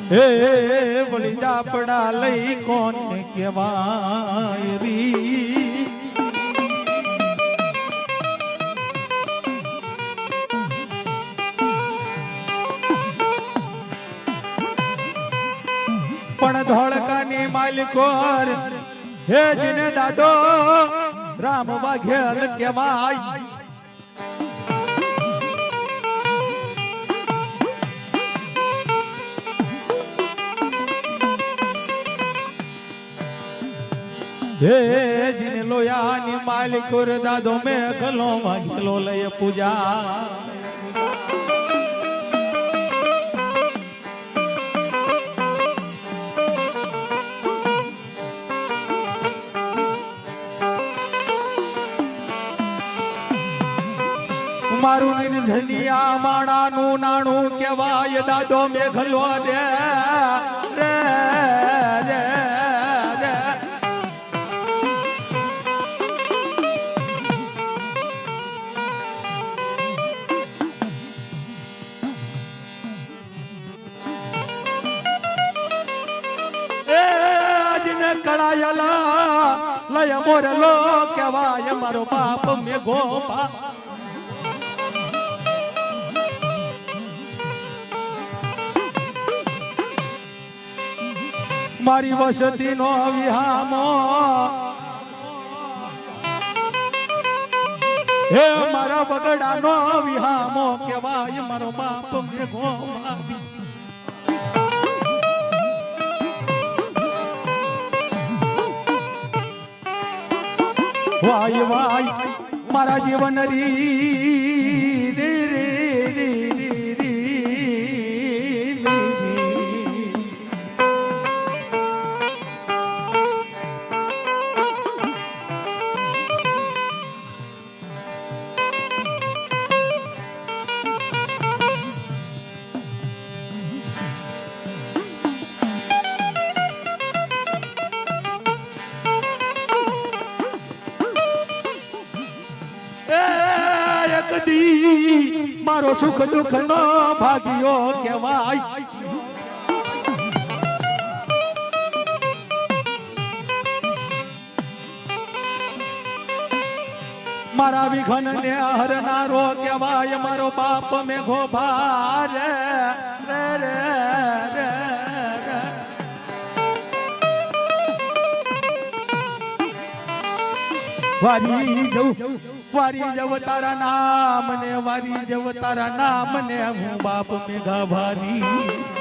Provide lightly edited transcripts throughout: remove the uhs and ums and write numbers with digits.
હે વળી જાપડા લઈ કોને કહેવાય રી પણ ધોળકાની માલિકો હે જીને દાદો રામ વાઘેલ કહેવાય હે જીને લોયાની માલિકો રે દાદો મેં ગલો વાઘેલો લઈ પૂજા મારું નિર્ધનિયા માણાનું નાણું કહેવાય દાદો મેઘલો રે રે રે રે એ આજને કળાયલા લય મોરલો કહેવાય મારો બાપ મેઘો બાપ મારી વસતી નો વિહામો હે મારા બગડા નો વિહામો કહેવાય મારો બાપ મેઘો વાય વાય મારા જીવન રી રે રે રે મારો સુખ દુઃખ નો ભાગ્યો કહેવાય મારા વિઘન ને હરનારો કહેવાય મારો બાપ મેઘો ભાર રે રે રે વારી જવ તારા નામ ને વારી જવ તારા નામ ને હું બાપ મેઘા ભારી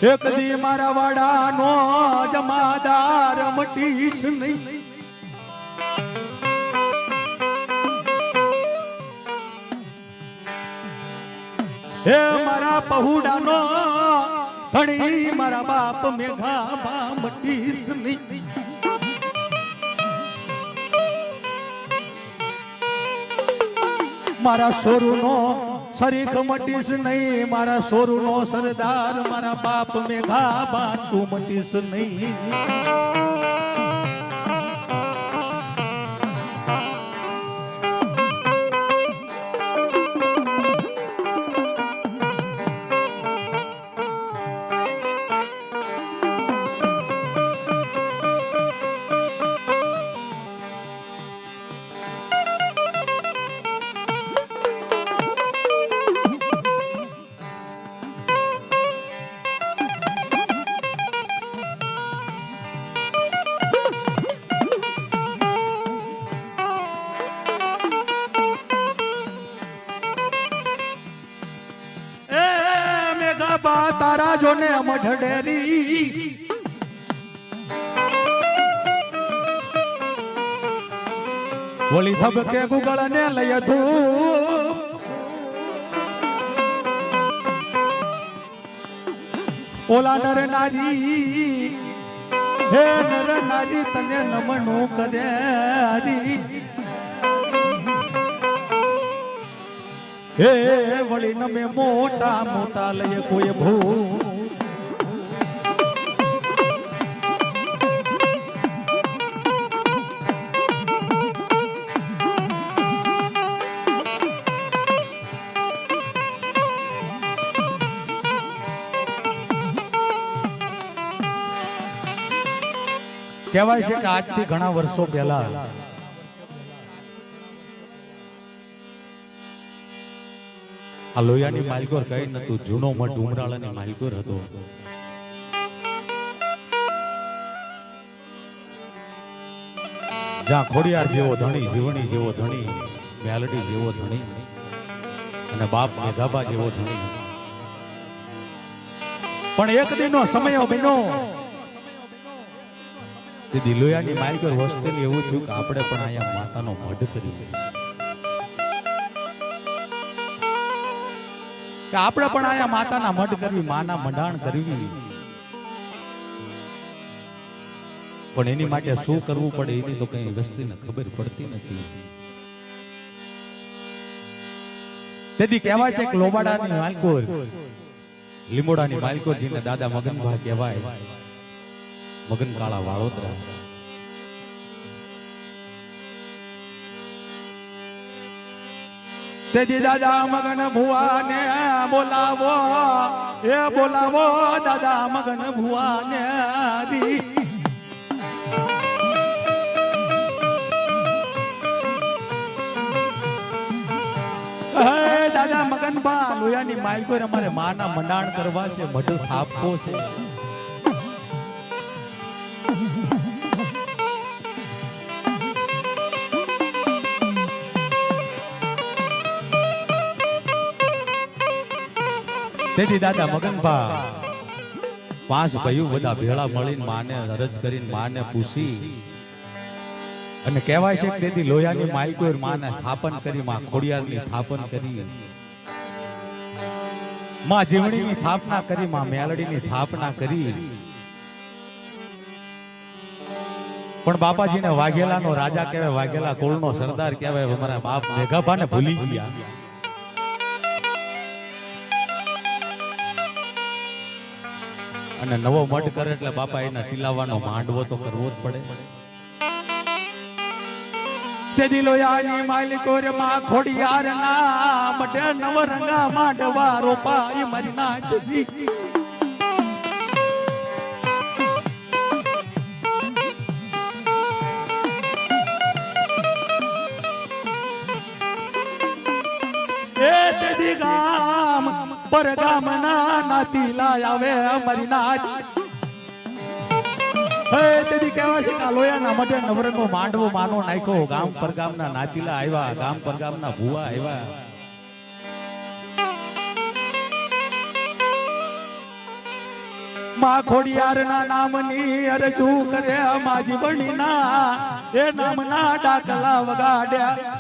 એક દી મારા વાડાનો જમાદાર મટીશ નહીં હે મારા પહુડાનો ધણી મારા બાપ મેઘા બા મટીશ નહીં મારા સોરુનો શરીક મટીશ નહીં મારા સોરુનો સરદાર મારા બાપ મેઘા બા તું મટીશ નહીં તારા જોને મઢડેરી હોલી ધબકે ગુગળ ને લય ધૂપ ઓલા નર નારી હે નર નારી તને નમણું કરે હરી હે વળી નમે મોટા મોટા લઈએ કોઈ ભૂ કહેવાય છે કે આજથી ઘણા વર્ષો પહેલા આ લોયાની માલકોર કઈ નતું જૂનો મઠ ઉમરાળાની માલકોર હતો. જ્યાં ખોડિયાર જેવો ધણી, જીવણી જેવો ધણી, મેલડી જેવો ધણી અને બાપ મેઘાબા જેવો ધણી. પણ એક દિનનો સમય બન્યો દીદી લોયાની માલકોર વસ્તીને એવું થયું કે આપણે પણ અહીંયા માતાનો મઢ કર્યો કે આપણે પણ અહીંયા માતાના મઢ કરવી, માના મંડાણ કરવી. પણ એની માટે શું કરવું પડે એની તો કઈ વસ્તીને ખબર પડતી નથી. તેથી કહેવાય છે કે લોબાડાની માલકોર, લીંબોડાની માલકોર જેને દાદા મગનભા કહેવાય, મગન કાળા વાળોતરા. તેથી દાદા મગન ભુવાને બોલાવો, એ બોલાવો દાદા મગન ભુવાને રી. દાદા મગન બા લોયાની માલકોર અમારે માના મંડાણ કરવા છે, મઢ થાપવો છે. તેથી દાદા મગનભા પાંચ ભાઈઓ બધા ભેળા મળીને માને અરજ કરીને માને પૂછી અને કહેવાય છે કે તેથી લોયાની માલકોર માને સ્થાપન કરી, માં ખોડિયારની સ્થાપન કરી, માં જીવણીની સ્થાપના કરી, માં મેલડીની સ્થાપના કરી. પણ બાપાજીને વાઘેલાનો રાજા કહેવાય, વાઘેલા કુળનો સરદાર કહેવાય, અમારા બાપ મેઘાભાને ભૂલી ગયા. અને નવો મઢ કરે એટલે બાપા એના ટીલાવાનો માંડવો તો કરવો જ પડે. તેથી લોયાની માલકોર માં ખોડિયાર ના મઢે નવરંગા માંડવા રોપાઈ મારી નાચી. એ તેથી ગામ પર ગામના નાતીલા આવે મારી નાચ. હે તેથી કહેવાય છે કે લોયાના મઢે નવરંગો માંડવો માનો નાખ્યો. ગામ પર ગામના નાતીલા આવ્યા, ગામ પર ગામના ભુવા આવ્યા. માં ખોડિયારના નામની અરજુ કરે, માં જીવણીના એ નામના ડાકલા વગાડ્યા.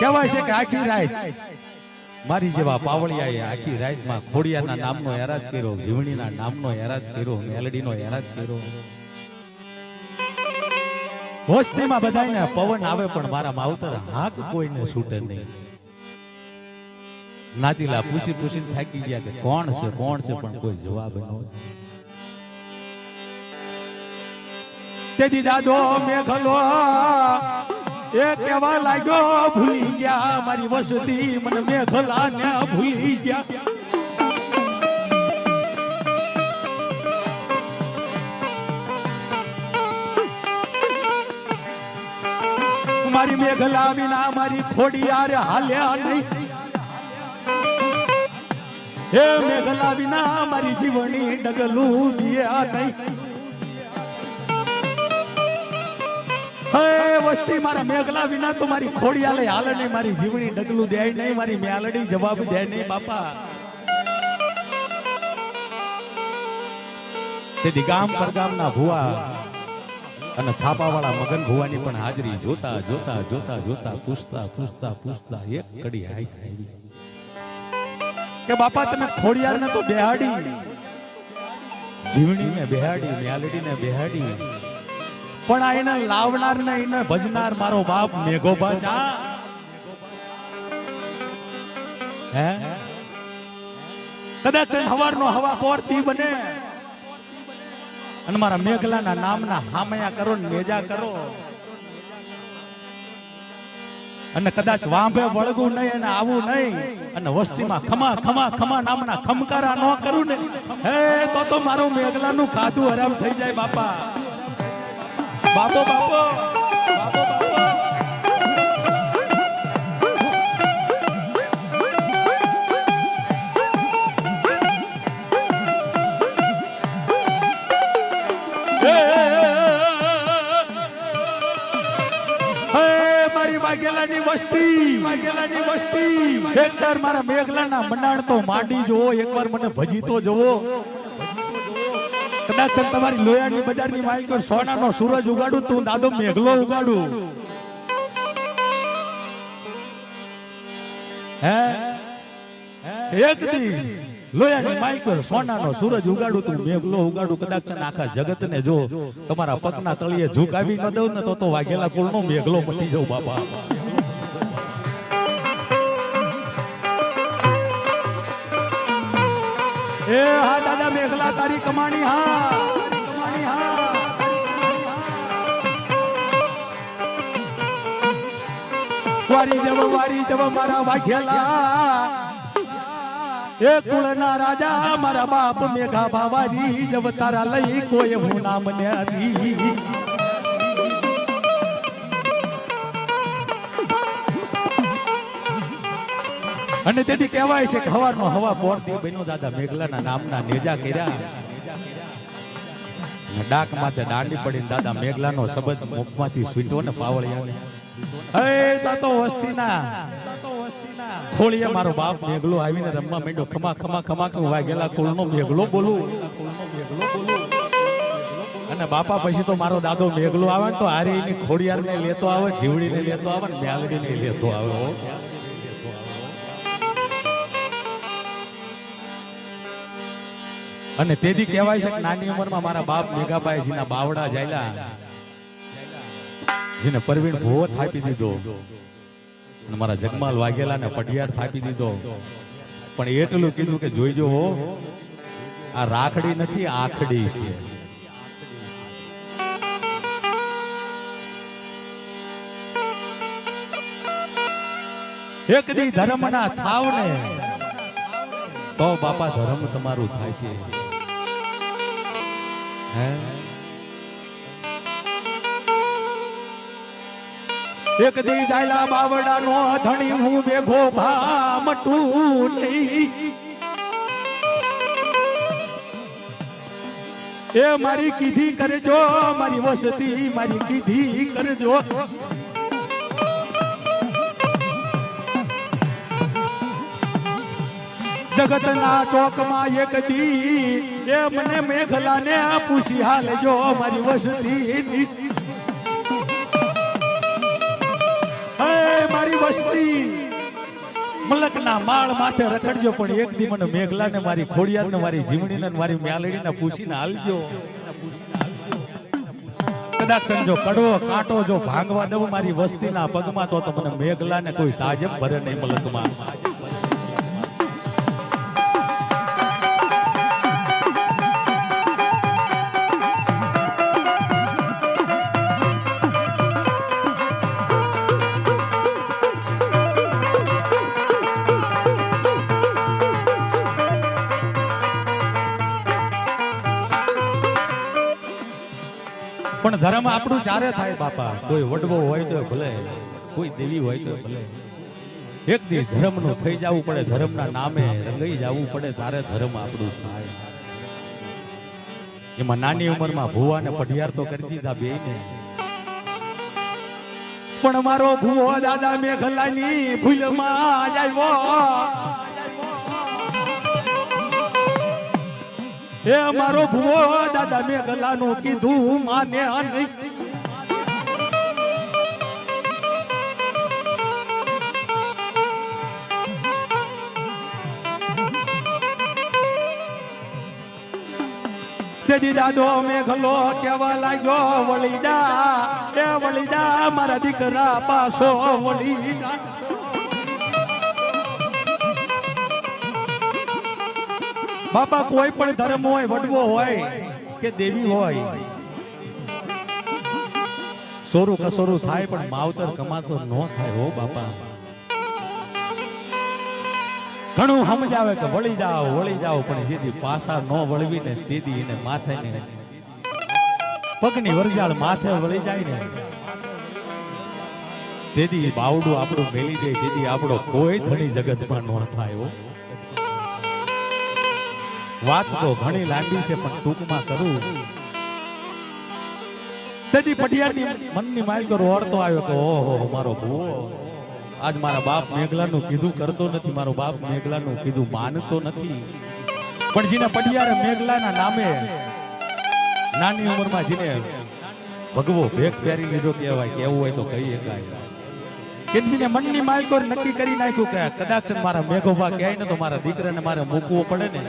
કહેવાય છે કે આખી રાત મારી જેવા પાવળિયાએ આખી રાતમાં ખોડિયારના નામનો યાદ કર્યો, જીવણીના નામનો યાદ કર્યો, મેલડીનો યાદ કર્યો. વસ્તીમાં બધાને પવન આવે પણ મારા માવતર હાક કોઈને છૂટે નહીં. નાતીલા પૂછી પૂછીને થાકી ગયા કે કોણ છે કોણ છે, પણ કોઈ જવાબ ન. તેથી દાદો મેઘલો એ કેવા લાગ્યો ભૂલી ગયા મારી વસતી, મને મેઘલા ને ભૂલી ગયા. મારી મેઘલા વિના મારી ખોડિયાર હાલ્યા નહીં. હે મેઘલા વિના મારી જીવણી ડગલું દિયા નહીં. વસ્તી મારા મેઘલા વિના તો મારી ખોડિયાલે હાલે નહીં, મારી જીવણી ડગલું દે નહીં, મારી મેલડી જવાબ દે નહીં બાપા. તેથી ગામ પર ગામના ભુવા અને થાપાવાળા મગન ભુવાની પણ હાજરી જોતા જોતા જોતા જોતા પૂછતા પૂછતા પૂછતા એક કડી હાઈ આવી કે બાપા તમે ખોડિયારને તો બેહાડી, જીવણીને બેહાડી, મ્યાલડીને બેહાડી, પણ આ એને લાવનાર ને એને ભજનાર મારો બાપ મેઘોબા જા હે કદાચ હવારનો હવા પોરતી બને અને મારા મેઘલાના નામના હામયા કરો ને નેજા કરો અને કદાચ વાંભે વળગું નહીં અને આવું નહીં અને વસ્તીમાં ખમા ખમા ખમા નામના ખમકારા ન કરું ને હે તો મારું મેઘલાનું ખાધું હરામ થઈ જાય બાપા. બાપો બાપો બાપો બાપો વાઘેલાની વસ્તી એકવાર મારા મેઘલાના મંડાણ તો માંડી જોવો, એકવાર મને ભજી તો જોવો. કદાચ તમારી લોયાની બજારની માલિક સોનાનો સૂરજ ઉગાડું તું દાદો મેઘલો ઉગાડું હે એક દી લોયાની માલિક સોનાનો સૂરજ ઉગાડું તું મેઘલો ઉગાડું. કદાચ આખા જગતને જો તમારા પગના તળિયે ઝુકાવી ન દઉં ને તો વાઘેલા કુળનો મેઘલો મટી જાઉં બાપા. એ હા દાદા મેઘલા તારી કમાણી હા કમાણી હા. વારી જવ મારા વાઘેલા એ કુળના રાજા મારા બાપ મેઘા બાવારી જવ તારા લઈ કોઈ હું નામ ને આધી. અને તેથી કહેવાય છે કે હવારનો હવા પોરતી બન્યો દાદા મેઘલાના નામના નેજા કર્યા. ડાક માથે દાંડી પડીને દાદા મેઘલાનો શબ્દ મુખમાંથી સ્વીટો ને પાવળિયા એ તાતો વસ્તીના ખોળીએ મારો બાપ મેઘલો આવીને રમવા માંડ્યો. ખમા ખમા ખમા કે વાઘેલા કુળનો મેઘલો બોલું. અને બાપા પછી તો મારો દાદો મેઘલો આવે ને તો હારીની ખોડિયારને લેતો આવે, જીવડીને લેતો આવે ને મ્યાલડીને લેતો આવે. અને તેથી કહેવાય છે કે નાની ઉંમરમાં મારા બાપ મેઘાબાઈજીના બાવડા જાયલા, જેને પરવીણ ભોવો થાપી દીધો અને મારા જગમાલ વાઘેલાને પટિયાર થાપી દીધો. પણ એટલું કીધું કે જોઈજો હો આ રાખડી નથી આખડી છે. એક દી ધર્મના થાવ ને તો બાપા ધર્મ તમારું થાય છે. એક દી જાયલા બાવડા નો ધણી હું બેઘો ભામટું નહીં. એ મારી કીધી કરજો મારી વસતી મારી કીધી કરજો. જગતના ચોકમાં એક દી એ મને મેઘલાને પૂછી હાલજો મારી વસતી. મારી વસ્તી મલકના માળ માથે રખડજો પણ એક દી મને મેઘલાને મારી ખોડિયારને મારી જીવણીને મારી મ્યાલડીને પૂછીને હાલજો. કદાચ જો કડવો કાંટો જો ભાંગવા દઉં મારી વસ્તીના પગમાં તો મને મેઘલાને કોઈ તાજબ ભરે નહીં મલકમાં. પણ ધર્મ આપણું ચારે થાય બાપા. કોઈ વડવો હોય તો ભલે, કોઈ દેવી હોય તો ભલે. એક દી ધર્મનું થઈ જવું પડે, ધર્મના નામે રંગાઈ જવું પડે, તારે ધર્મ આપણું થાય. એમાં નાની ઉંમરમાં ભુવાને પઢિયાર તો કરી દીધા બેયને. પણ મારો ભુવો દાદા મેઘલાની ભૂલમાં આવ્યો. એ મારો ભુવો દાદા મેઘલાનું કીધું માને નહીં. તેથી દાદો મેઘલો કેવા લાગ્યો વળી જા મારા દીકરા પાછો વળી જા. બાપા કોઈ પણ ધર્મ હોય, વડવો હોય કે દેવી હોય, સોરું કસોરું થાય પણ માવતર કમાતર ન થાય હો બાપા. ઘણું સમજાવે કે વળી જાઓ પણ જેથી પાછા ન વળવીને તેથી એને માથે ને પગની વરજાળ માથે વળી જાય ને તેથી બાવડું આપણું મેલી જાય, તેથી આપણો કોઈ ધણી જગતમાં ન થાય હો. વાત તો ઘણી લાંબી છે પણ ટૂંકમાં કરું. તેથી પટિયારની મનની માલિકો રોડતો આવ્યો કે ઓહો મારો ભૂવો આજ મારા બાપ મેઘલાનું કીધું કરતો નથી, મારો બાપ મેઘલાનું કીધું માનતો નથી. પણ જેને પટિયારે મેઘલાના નામે નાની ઉંમરમાં જેને ભગવો ભેખ પહેરી લીધો કહેવાય, કેવું હોય તો કહી શકાય. કે જેને મનની માલિકો નક્કી કરી નાખ્યું કે કદાચ મારા મેઘોભા કહે ને તો મારા દીકરાને મારે મૂકવો પડે ને,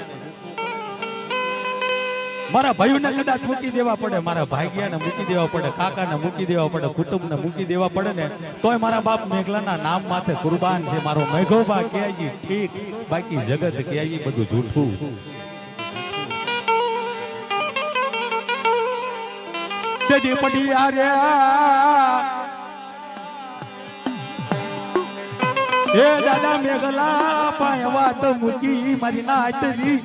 મારા ભાઈઓને કદાચ મૂકી દેવા પડે, મારા ભાગ્યાને મૂકી દેવા પડે, કાકાને મૂકી દેવા પડે, કુટુંબને મૂકી દેવા પડે ને તોય મારા બાપ મેઘલાના નામ માથે કુરબાન છે. મારો મેઘોબા કહે ઠીક, બાકી જગત કહે બધું જૂઠું. તેથી પટિયારે એ દાદા મેઘલા પાય વાત મૂકી મારી નાતરી.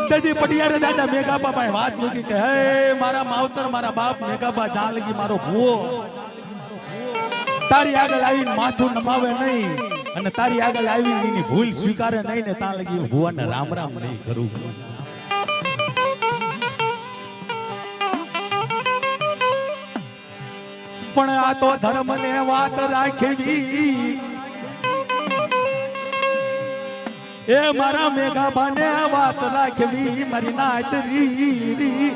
તેથી પટિયારે દાદા મેઘાબા પાસે વાત મૂકી કે હે મારા માવતર મારા બાપ મેઘાબા જાણ લગી મારો ભૂવો તારી આગળ આવીને માથું નમાવે નહીં અને તારી આગળ આવીને એની ભૂલ સ્વીકારે નહીં ને ત્યાં લગી ભુવાને રામ રામ નહીં કરું. પણ આ તો ધર્મ ને વાત રાખવી, એ મારા મેઘાબાને વાત રાખવી મારી નાતરી.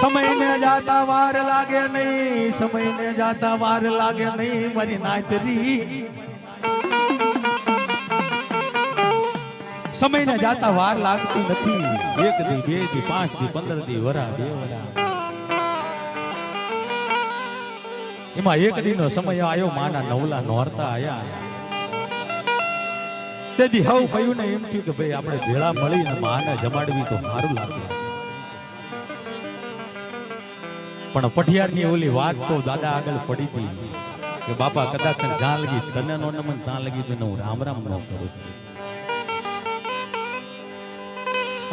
સમયને જાતા વાર લાગે નહીં, સમયને જાતા વાર લાગે નહીં મારી નાતરી. સમયને જાતા વાર લાગતી નથી. 1 દી 2 દી 5 દી 15 દી વરા 2 વરા એમાં 1 દી નો સમય આવ્યો, માના નવલા નોરતા આયા. તેથી હવ ભાઈઓને એમ થયું કે ભાઈ આપણે ભેળા મળીને માને જમાડવી તો સારું લાગે. પણ પઠિયારની ઓલી વાત તો દાદા આગળ પડી હતી કે બાપા કદાચ જ્યાં લગી તને નો નમન ત્યાં લગી તો હું રામ રામ ન કરું.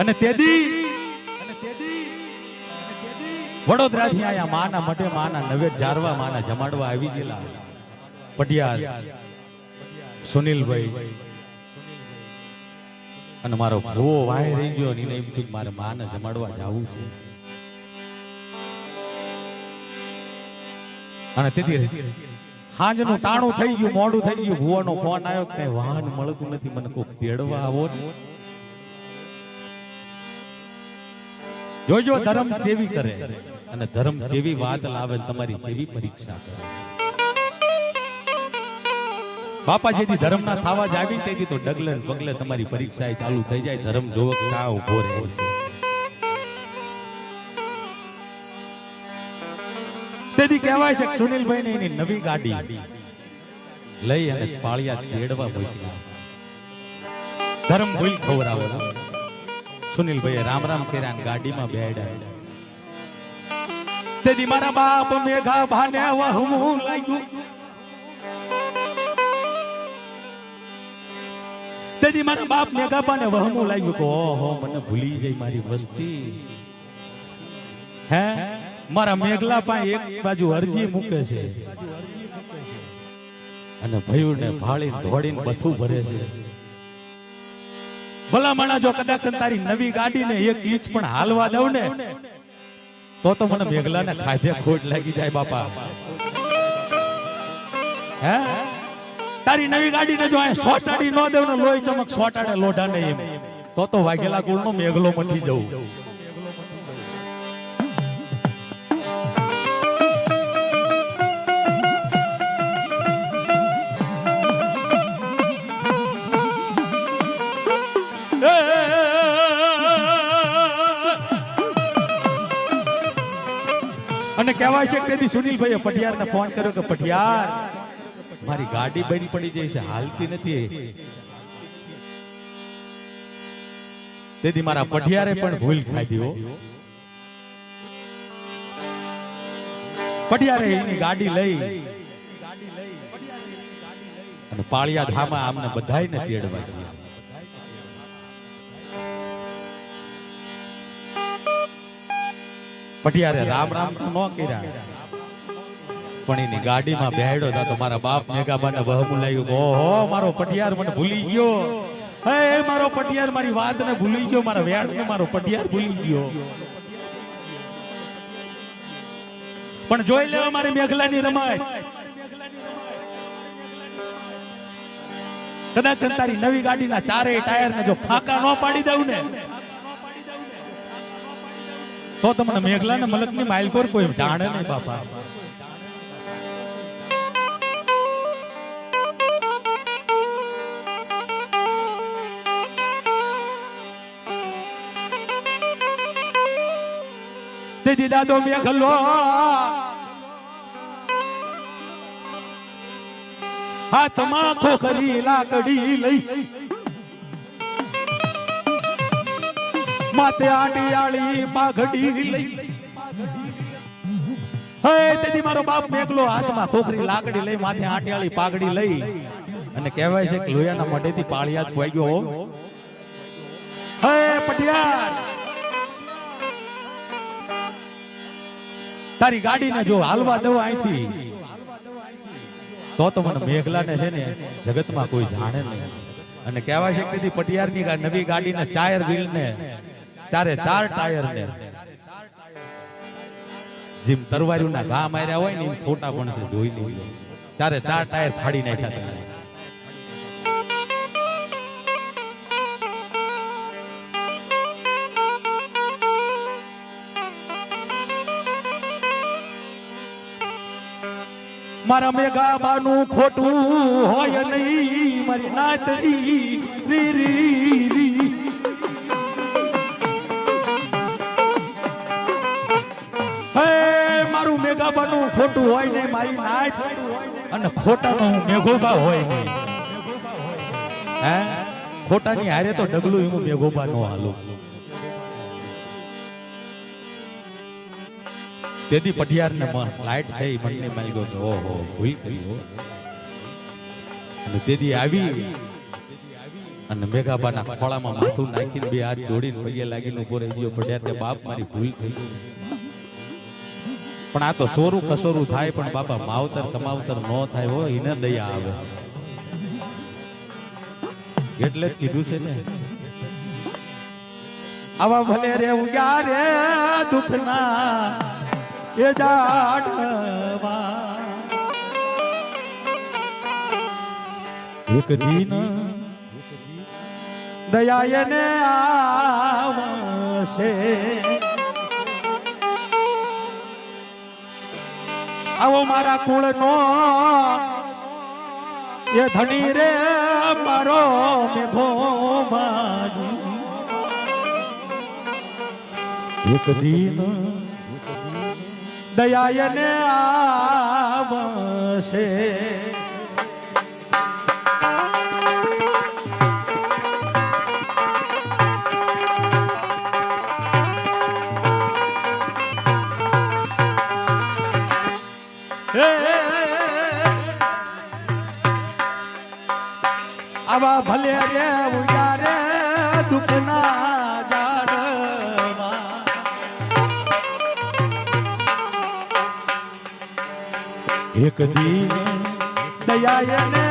અને તેદી વડોદરા થી આયા માના મઢે માના નવેદ જારવા માના જમાડવા આવી ગયેલા પટિયાર સુનિલભાઈ અને મારો ભૂવો વાહે રહી ગયો ને એને એમ થયું મારે માને જમાડવા જવું છે. અને તેથી હાંજનું ટાણું થઈ ગયું, મોડું થઈ ગયું. ભુવાનો ફોન આવ્યો કે વાહન મળતું નથી, મને કોક તેડવા આવો ને. જોજો ધર્મ જેવી કરે અને ધર્મ જેવી વાત લાવે તમારી જેવી પરીક્ષા કરે. બાપા જેથી ધર્મ ના થવા જ આવી તેથી તો ડગલે પગલે તમારી પરીક્ષા ચાલુ થઈ જાય. ધર્મ જોવક કા ઉભો રહે છે. તેથી કહેવાય છે સુનિલભાઈ ને એની નવી ગાડી લઈ અને પાળિયા તેડવા મોકલ્યા. ધર્મ ભૂલ ખવડાવો. સુનિલભાઈ રામ રામ કર્યા ગાડીમાં બેઠા. તેથી મારા બાપ મેઘા ભાને વહમું લાગ્યું. તેથી મારા બાપ મેઘા ભાને વહમું લાગ્યું કે ઓહો મને ભૂલી ગઈ મારી વસ્તી. હે મારા મેઘલા પાસે એક બાજુ અરજી મૂકે છે અને ભયુને ભાળીને ધોડીને બથું ભરે છે. ભલા માણા જો કદાચ તારી નવી ગાડીને 1 ઇંચ પણ હાલવા દઉં ને તો મને મેઘલાને ખાધે ખોટ લાગી જાય બાપા. હે તારી નવી ગાડીને જો આ સોટાડી ન દેવ ને લોહી ચમક સોટાડે લોઢા ને એમ તો વાઘેલા કુળ નો મેઘલો મટી જવું. અને કહેવાય છે કે સુનિલભાઈએ પટિયારને ફોન કર્યો કે પટિયાર મારી ગાડી બંધ પડી જાય છે, હાલતી નથી. તેથી મારા પટિયારે પણ ભૂલ ખાધી હો. પટિયારે એની ગાડી લઈ અને પાળિયા ધામા આમને બધાયને તેડવા ગયા. પટિયારે રામ રામ તો ન કર્યા, પણ એની ગાડીમાં બેહાડ્યો હતા તો મારા બાપ મેઘાબાને વહમું લાગ્યું. ઓહો મારો પટિયાર મને ભૂલી ગયો, હે મારો પટિયાર મારી વાતને ભૂલી ગયો, મારા વેડને મારો પટિયાર ભૂલી ગયો. પણ જોઈ લેવા મારી મેઘલાની રમાય. કદાચ તારી નવી ગાડીના ચારેય ટાયર ને જો ફાંકા ન પાડી દઉં ને તો તમને મેઘલા ને મલક ની માઇલકોર કોઈ જાણે નહીં બાપા. તેથી દાદો મેઘલો હાથમાં ખોખરી લાકડી લઈ માથે આંડિયાળી પાઘડી લઈ. હે તેથી મારો બાપ મેઘલો હાથમાં ખોખરી લાકડી લઈ માથે આંડિયાળી પાઘડી લઈ અને કહેવાય છે કે લોયાના મોઢેથી પાળિયાદ પોઈ ગયો. હે પટિયાર તારી ગાડીને જો હાલવા દઉં અહીંથી તો મને મેઘલાને છે ને જગતમાં કોઈ જાણે નહીં. અને કહેવાય છે કે તેથી પટિયારની નવી ગાડીને ટાયર વ્હીલ ને ચારે ચાર ટાયર ને જેમ તરવારીઓના ઘા માર્યા હોય ને એમ ફોટા પણ છે, જોઈ લીધો. ચારે ચાર ટાયર ફાડી નાખ્યા. મારા મેઘાબાનું ખોટું હોય નહીં, મારી નાતરી રી રી રી. હે મારું મેઘાબાનું ખોટું હોય નહીં, મારી નાત અને ખોટાનો હું મેઘોબા હોય નહીં. હે ખોટાની હારે તો ડગલું હું મેઘોબા નો હાલું. તેથી પટિયારને લાઈટ થઈ મનને મળી ગયો કે ઓહો ભૂલ કરી. અને તેથી આવી અને મેઘાબાના ખોળામાં માથું નાખીને બે હાથ જોડીને પગે લાગીને ઉભો રહી ગયો. પટિયાર કે બાપ મારી ભૂલ થઈ ગઈ. પણ આ તો સોરું કસોરું થાય પણ બાપા માવતર કમાવતર ન થાય હો, એને દયા આવે. એટલે જ કીધું છે ને આવા ભલે રે ઉગ્યા રે દુખના એ જાડવા એક દિન દયાને આવશે. આવો મારા કુળનો એ ધણી રે મારો મેઘો માજી એક દિન દયાને આવશે. આવા ભલે રે ઉયા રે દુખના જાડમાં એક દિન દયાને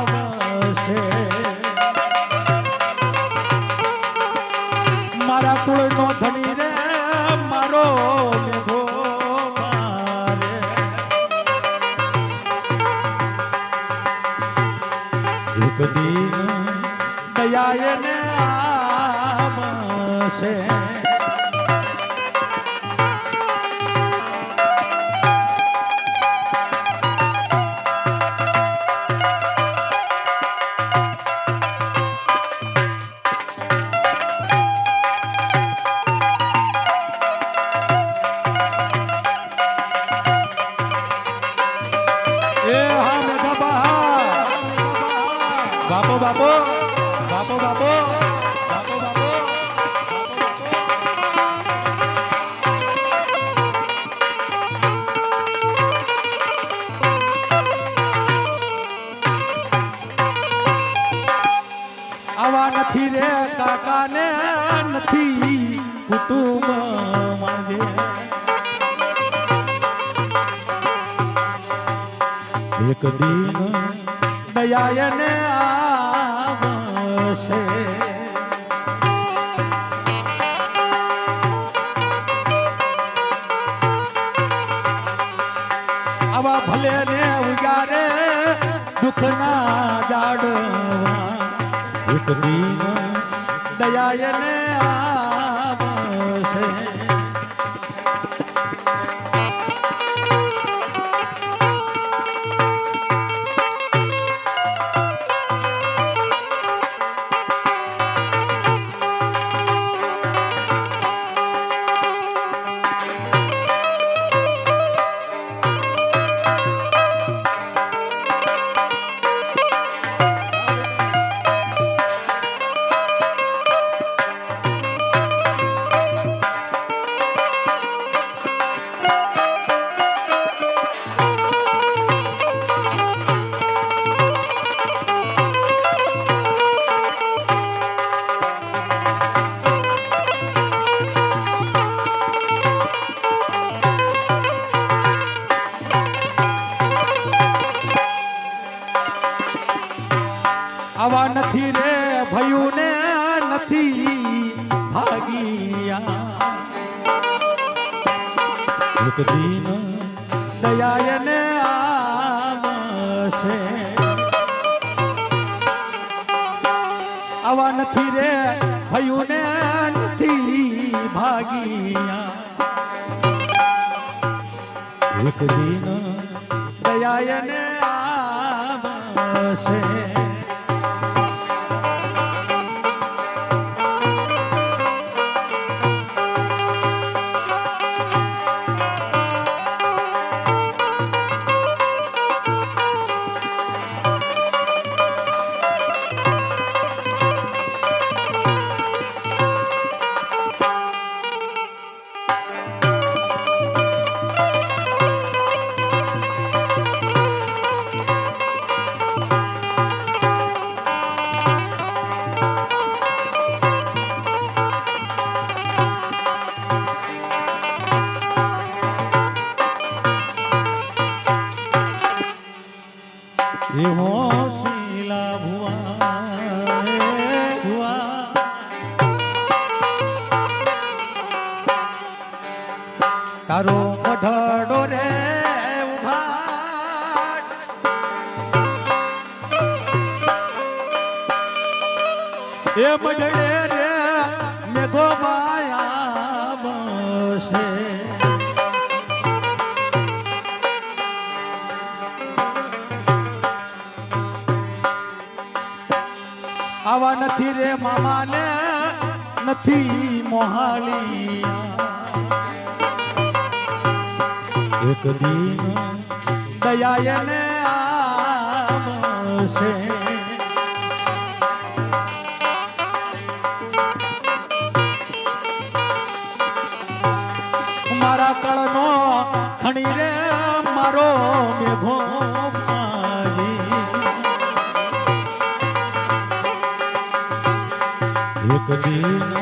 આવશે. મારા કુળનો ધણી રે મારો મેઘો મારે દયા એને આવશે. બાપો બાપો બાપો બાપો બાપો બાપો આવા નથી રે કાકા ને નથી કુટુંબ માંગે. એક દિન દયા ને આવશે. આવા ભલે ને ઉગારે દુઃખ ના જાડવા. એક દિન દયા ને આવશે. આવા નથી રે ભયું ને નથી ભાગિયા. એક દિન દયા ને આવશે. આવા નથી રે ભયું ને નથી ભાગિયા. એક દિન દયા ને આવશે. એવો શીલા ભુવા તારો મઢડો રે ઉઘાટ. એ મઢડે રે મેઘો બાયા બસે. આવા નથી રે મામા ને નથી મોહાલી. એક દિન દયા ને આવશે. મારા કળનો ખણી રે મારો મેઘો માજી. એક દિન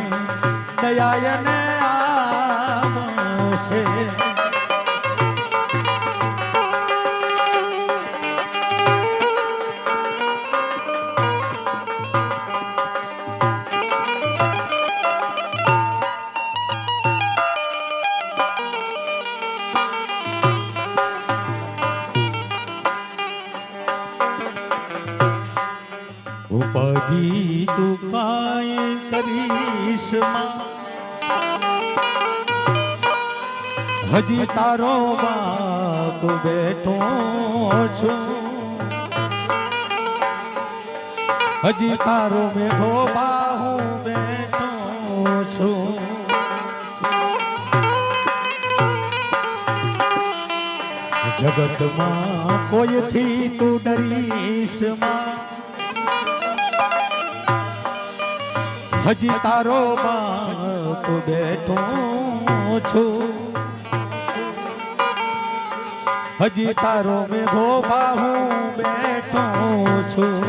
દયા ને આવશે. ઉપાધિ હજી તું કાંઈ કરીશ માં, હજી તારો બાપ બેઠો છું, હજી તારો મેઘો બાહુ બેઠો છું. જગતમાં કોઈથી તું ડરીશ માં, હજી તારો બાપ બેઠો છું, હજી તારો મેઘો બાહુ બેઠો છું.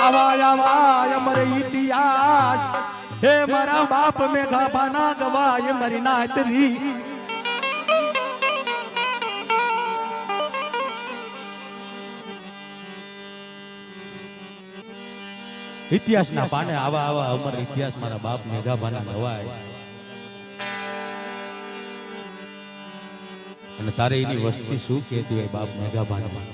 આવાય આવાય અમારે ઇતિહાસ, હે મારા બાપ મેઘા બાના ગવાય મારી નાતરી. ઇતિહાસના પાને આવા આવા અમર ઇતિહાસ મારા બાપ મેઘા બાના ગવાય. અને તારે એની વસ્તી શું કહેતી હોય બાપ મેઘા બાના?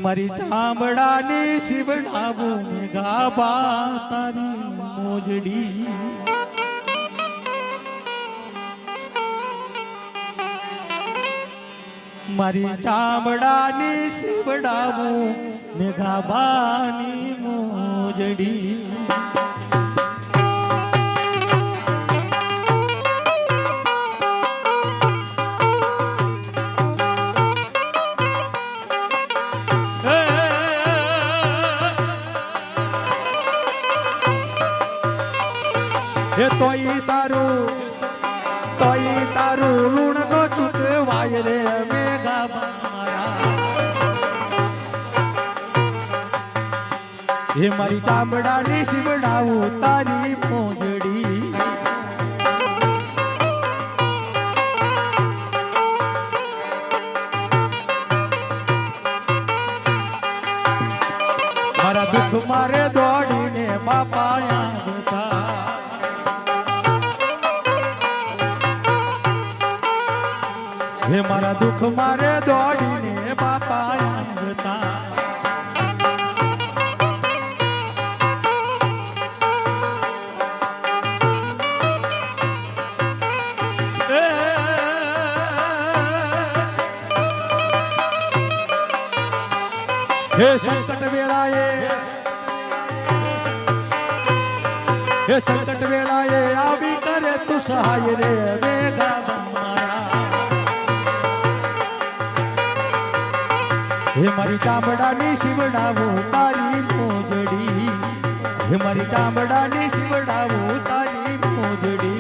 મારી ચામડાની શિવડાવું મેઘા બા તારી મોજડી, મારી ચામડાની શિવડાવું મેઘા બાની મોજડી. એ તોય તારું લૂણ નો ચૂકવાય રે મેઘા મારા. એ મારી ચામડાની શિવડાવું તારી મોજડી, મારા દુઃખ મારે દોડીને બાપા આવતા, હે મારા દુઃખ મારે દોડીને બાપા આવતા. હે સંકટ વેળાએ, હે સંકટ વેળાએ આવી કરે તું સહાય રે મેઘા મારા. હે મારી ચામડાની શિવડાવું તારી મોજડી, હે મારી ચામડાની શિવડાવું તારી મોજડી.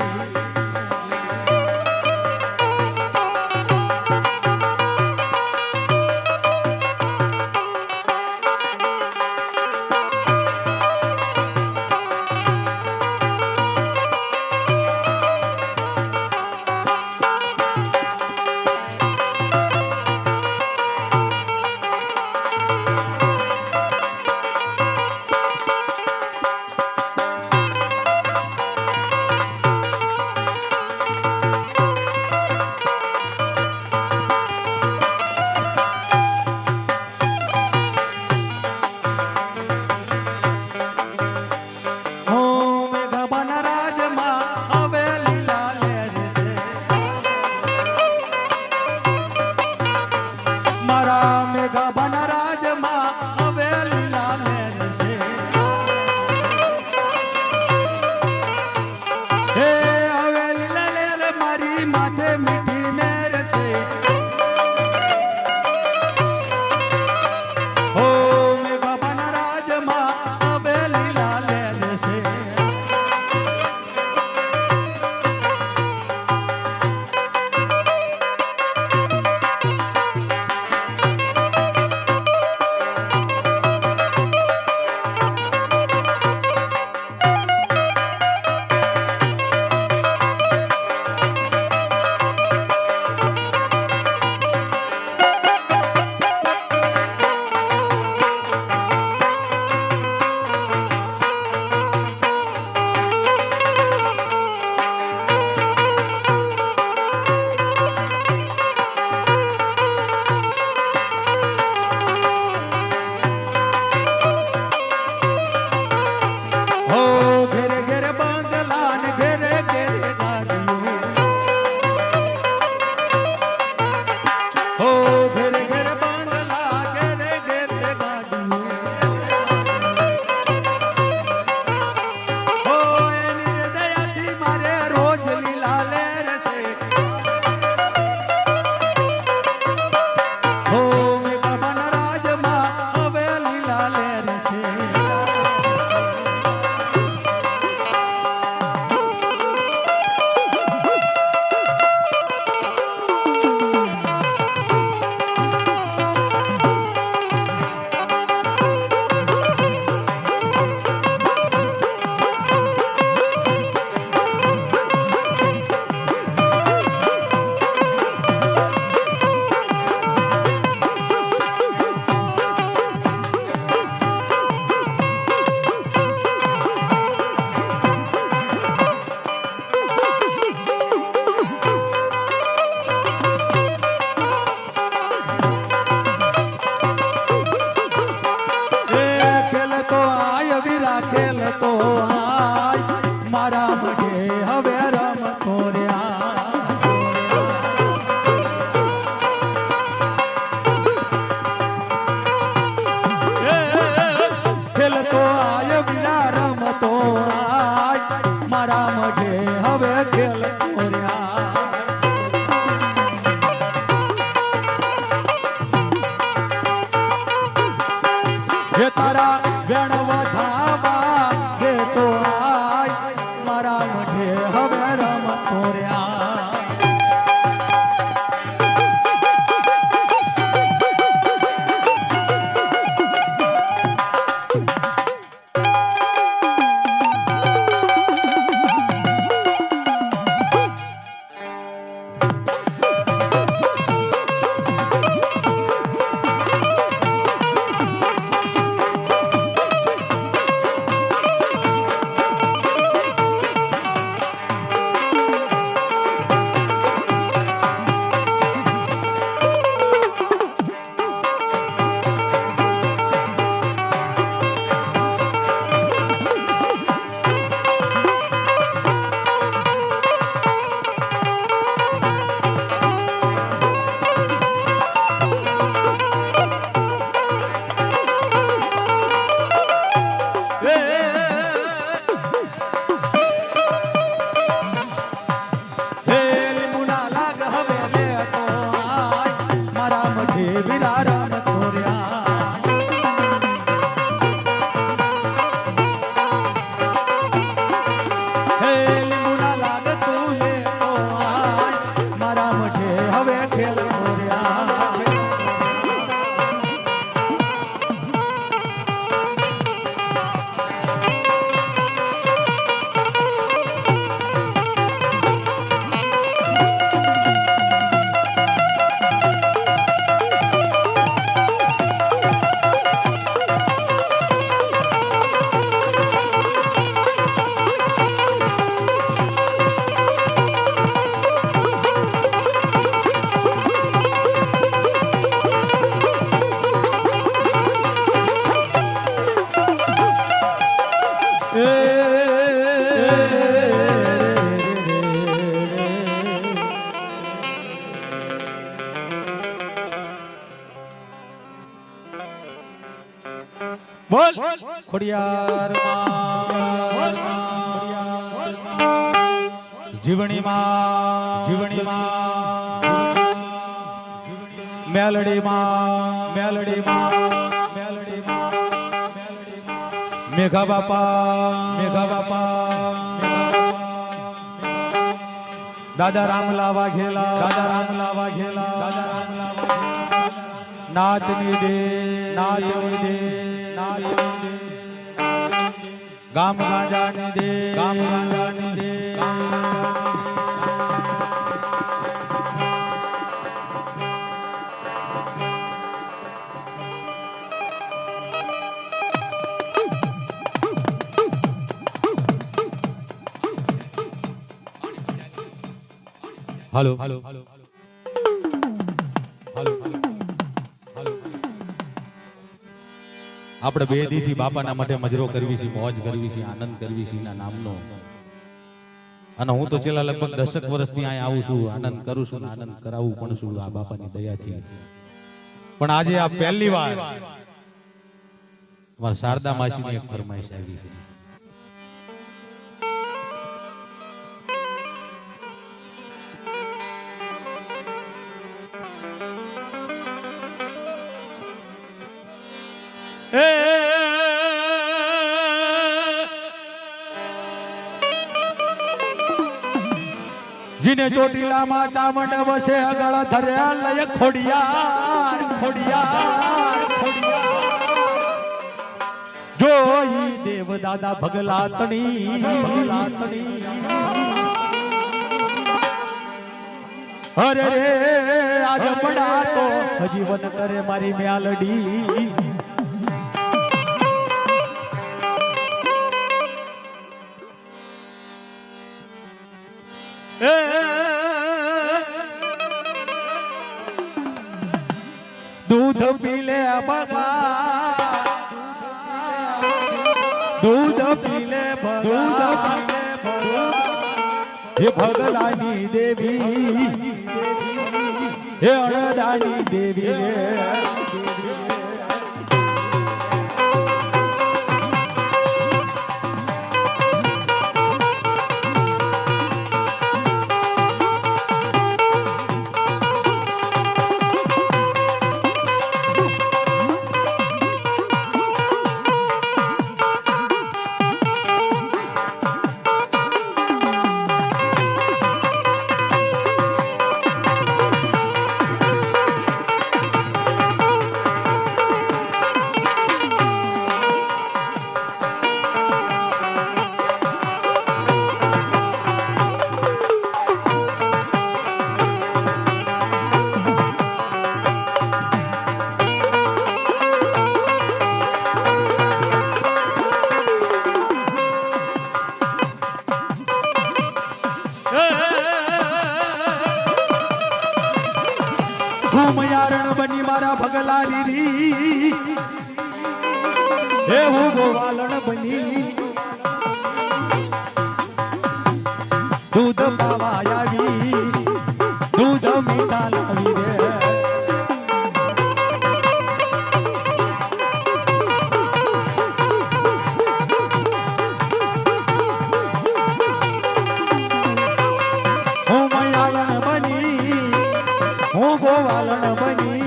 બોલ ખોડિયાર માં જીવણી માં મેલડી માં મેઘા બાપા દાદા રામલા વાઘેલા નાથની દે ગામ ગાંજાની દે હાલો આપણે બે દીથી બાપાના માટે મજરો કરવી છે, મોજ કરવી છે, આનંદ કરવી છે એના નામનો. અને હું તો છેલ્લા લગભગ 10 વર્ષથી અહીંયા આવું છું, આનંદ કરું છું, આનંદ કરાવું પણ છું આ બાપાની દયાથી. પણ આજે આ પહેલી વાર મારા શારદા માસીની એક ફરમાઈશ આવી છે. जिने ચોટીલા માં ચામંડ વસે અગળ ધર્યા લય ખોડિયાર જોઈ દેવ દાદા ભગલાતણી અરે રે આજ પડા તો જીવન કરે મારી મ્યાલડી. दूध पीले दूध पीले हे भगलानी देवी हे अणदानी देवी ઘુમયારણ બની મારા ભગલાની રી હે હું ગોવાલણ બની દૂધ પાવા આવી દૂધ મીઠા લાવી રે હું મયાલણ બની હું ગોવાલણ બની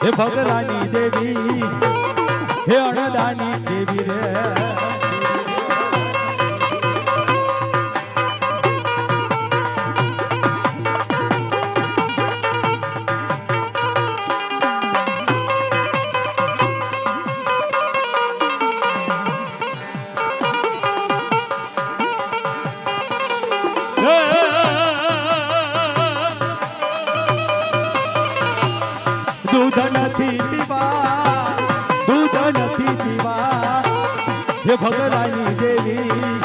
હે ભગલાની દેવી હે અણદાની દેવી રે दूध નથી પીવા હે ભગલાની દેવી